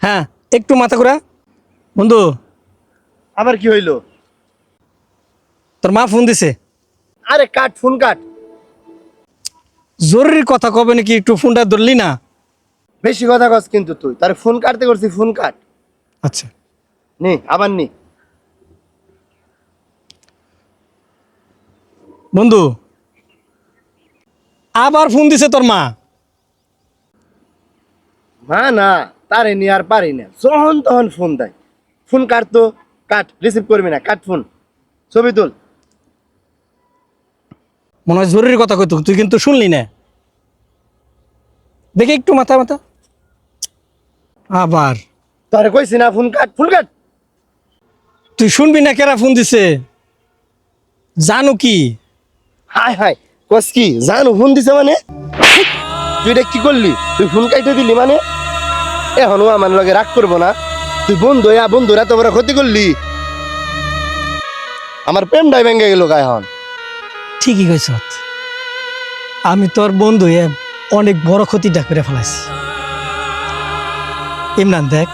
হ্যাঁ একটু মাথা ঘুরা। বন্ধু আবার কি হইলো? তোর মা ফোন দিছে। আরে কাট, ফোন কাট। জরুরি কথা কবে নাকি, একটু ফোনটা ধরলি না। বেশি কথা কস কিন্তু তুই, তার ফোন কাটতে করছি, ফোন কাট। আচ্ছা নি আবার নি। বন্ধু আবার ফোন দিছে তোর মা। মা না, তারে নি আর পারি না, যখন তখন ফোন দেয়। ফোন কাট তো, কাট, রিসিভ করবি না, কাট ফোন, ছবি তুল। মনে হয় জরুরি কথা কইতো, তুই কিন্তু শুনলি না। দেখি একটু মাথা মাথা আবার। তোরে কইছি না ফোন কাট, ফোন কাট। তুই শুনবি না, কেরা ফোন দিছে জানো কি? হাই হাই, কস কি জানো ফোন দিছে মানে? তুই এটা কি করলি? তুই ফোন কাইটে দিলি মানে? এখনো আমার লগে রাগ করবো না? তুই বন্ধুরা তো বড় ক্ষতি করলি। আমার প্রেমটাই ভেঙে গেল গায়ে হন। ঠিকই কইছ, আমি তোর বন্ধু অনেক বড় ক্ষতিটা করে ফেলাইছি। ইমরান দেখ,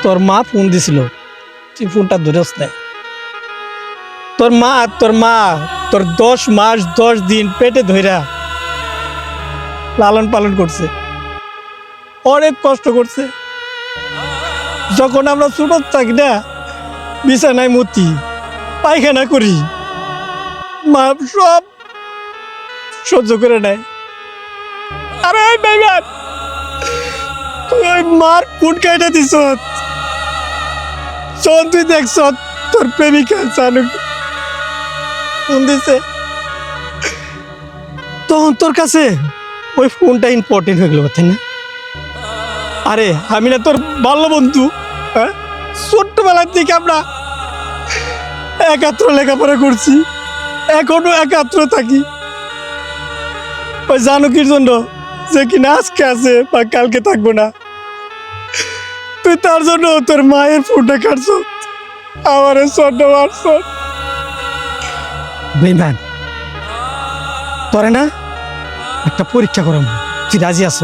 তোর মা ফোন দিছিল, তুই ফোনটা ধরেস নাই। তোর মা তোর 10 মাস 10 দিন পেটে ধইরা লালন পালন করছে, অনেক কষ্ট করছে। যখন আমরা ছোট থাকি না, বিছানায় মুতি, পায়খানা করি, মা সব সহ্য করে নেয়। আরে বেগান, তুই ওই মার ফুট কাইটা দিস, শোন তুই দেখছ তোর প্রেমিকা জানু ফোন দিছে, তখন তোর কাছে ওই ফোনটা ইম্পর্টেন্ট হয়ে গেল, তাই না? আরে আমি না তোর বাল্য বন্ধু, হ্যাঁ? ছোট্টবেলার থেকে আমরা একাত্র লেখাপড়া করছি, এখনো একাত্র থাকি। ওই জানুকির জন্য যে কিনা আজকে আছে বা কালকে থাকবো না, তুই তার জন্য তোর মায়ের ফোনটা কাটছ, আমার ছোট মারছ। বেমান, তোরে না একটা পরীক্ষা করাম, তুই রাজি আছ?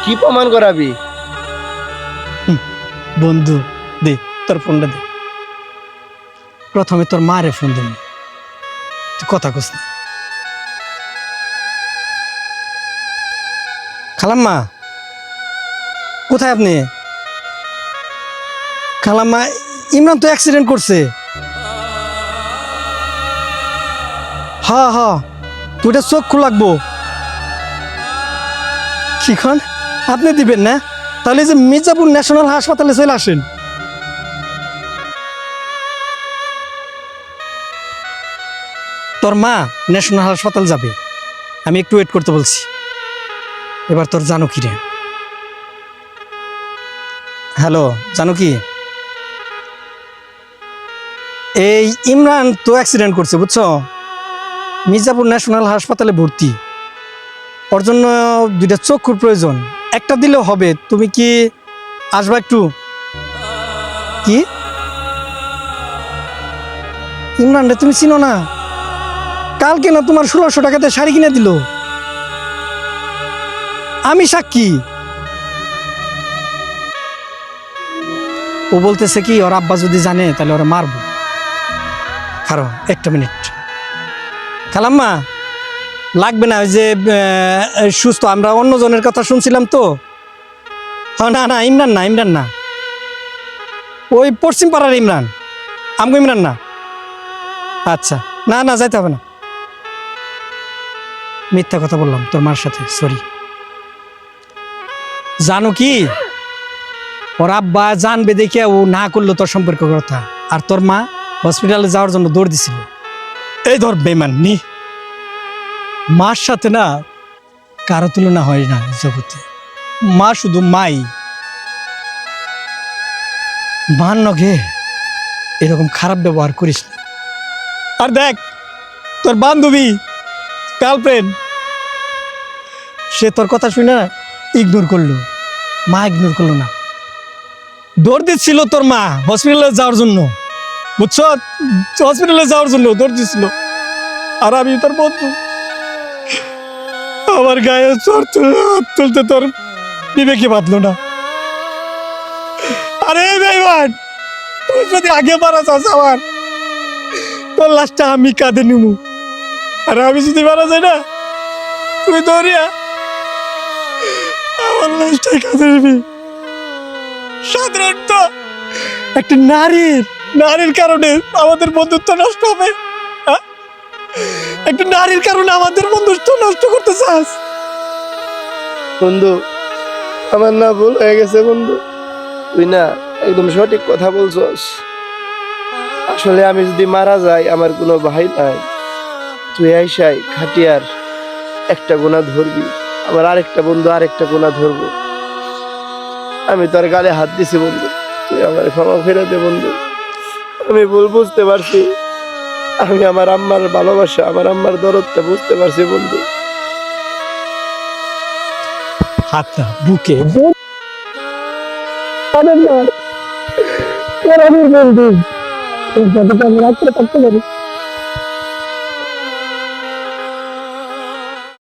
কি প্রমাণ করাবি? বন্ধু দে তোর ফোনটা দে। প্রথমে তোর মারে ফোন দিন, তুই কথা কস না। খালাম্মা কোথায় আপনি? খালাম্মা, ইমরান তো অ্যাক্সিডেন্ট করছে। হ্যাঁ হ্যাঁ, তুইটা চক্ষু লাগবো। কিখন আপনি দিবেন না? তাহলে যে মির্জাপুর ন্যাশনাল হাসপাতালে চলে আসেন। তোর মা ন্যাশনাল হাসপাতাল যাবে, আমি একটু ওয়েট করতে বলছি। এবার তোর জানো কি রে? হ্যালো জানো কি, এই ইমরান তো অ্যাক্সিডেন্ট করছে বুঝছো, মির্জাপুর ন্যাশনাল হাসপাতালে ভর্তি। ওর জন্য 2টা চক্ষুর প্রয়োজন, একটা দিলেও হবে। তুমি কি আসবা একটু? কি ইমরান রে তুমি চিনো না? কালকে না তোমার 1600 টাকাতে শাড়ি কিনে দিল, আমি সাক্ষী। ও বলতেছে কি ওর আব্বা যদি জানে তাহলে ওরা মারবো। কারণ একটা মিনিট। খালাম্মা লাগবে না, ওই যে সুস্থ, আমরা অন্যজনের কথা শুনছিলাম তো। না না ইমরান না, ইমরান না, ওই পশ্চিম পাড়ার ইমরান, আমগো ইমরান না। আচ্ছা না না, যাইতে হবে না। মিথ্যা কথা বললাম তোর মার সাথে, সরি। জানো কি, ওর আব্বা জানবে দেখে ও না করলো তোর সম্পর্ক কথা, আর তোর মা হসপিটালে যাওয়ার জন্য দৌড় দিছিল। এই ধর বেমান নি, মার সাথে না কারো তুলনা হয় না জগতে, মা শুধু মাই। মার নগে এরকম খারাপ ব্যবহার করিস না। আর দেখ তোর বান্ধবী, গার্লফ্রেন্ড, সে তোর কথা শুনে না ইগনোর করলো, মা ইগনোর করলো না। দৌড় দিচ্ছিল তোর মা হসপিটালে যাওয়ার জন্য, বুঝছ, হসপিটালে যাওয়ার জন্য দৌড় দিচ্ছিল। আর আমি তোর বন্ধু, আমার গায়ে চোর তুলতে তোর বিবেকে বাঁধলো না। আরে বেইমান, তুই যদি আগে মারা চাস আমার, তোর লাশটা আমি কাঁধে নিমু। আর আমি যদি মারা যাই না, তুই দৌড়িয়া আমার লাশটাই কাঁধে নিবি। সাধারণত একটা নারীর কারণে আমাদের বন্ধুত্ব নষ্ট হবে, হ্যাঁ? একটা নারীর কারণে আমাদের বন্ধুত্ব নষ্ট করতে চাস? বন্ধু, আমার না ভুল হয়ে গেছে বন্ধু। তুই না একদম সঠিক কথা বলছস। আসলে আমি যদি মারা যাই, আমার কোনো ভাই নাই, তুই আইসাই খাটিয়ার একটা গোনা ধরবি, আমার আরেকটা বন্ধু আরেকটা গোনা ধরবো। আমি তোর গালে হাত দিছি বন্ধু, তুই আমার ক্ষমা ফেরে দে বন্ধু। আমি ভুল বুঝতে পারছি, আমি আমার আম্মার ভালোবাসা, আমার আম্মার দরদটা বুঝতে পারছি বন্ধু। হাতটা বুকে বন্ধু, রাখতে পারি।